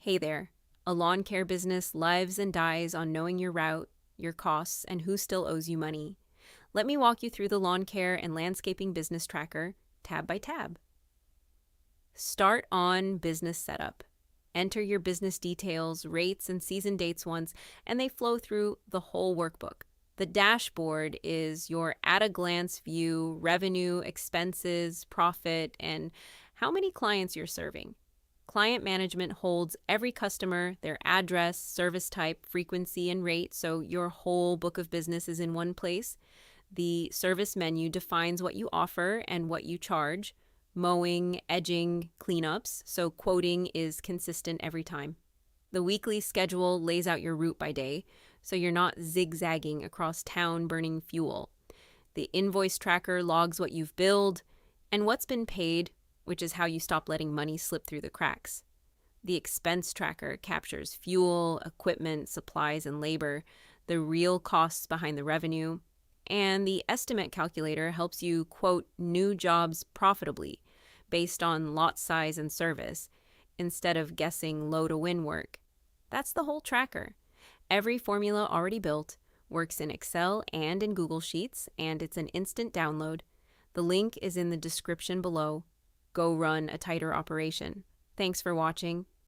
Hey there. A lawn care business lives and dies on knowing your route, your costs, and who still owes you money. Let me walk you through the lawn care and landscaping business tracker, tab by tab. Start on business setup. Enter your business details, rates, and season dates once, and they flow through the whole workbook. The dashboard is your at-a-glance view, revenue, expenses, profit, and how many clients you're serving. Client management holds every customer, their address, service type, frequency, and rate, so your whole book of business is in one place. The service menu defines what you offer and what you charge. Mowing, edging, cleanups, so quoting is consistent every time. The weekly schedule lays out your route by day, so you're not zigzagging across town burning fuel. The invoice tracker logs what you've billed and what's been paid, which is how you stop letting money slip through the cracks. The expense tracker captures fuel, equipment, supplies, and labor, the real costs behind the revenue. And the estimate calculator helps you quote new jobs profitably based on lot size and service instead of guessing low to win work. That's the whole tracker. Every formula already built, works in Excel and in Google Sheets, and it's an instant download. The link is in the description below. Go run a tighter operation. Thanks for watching.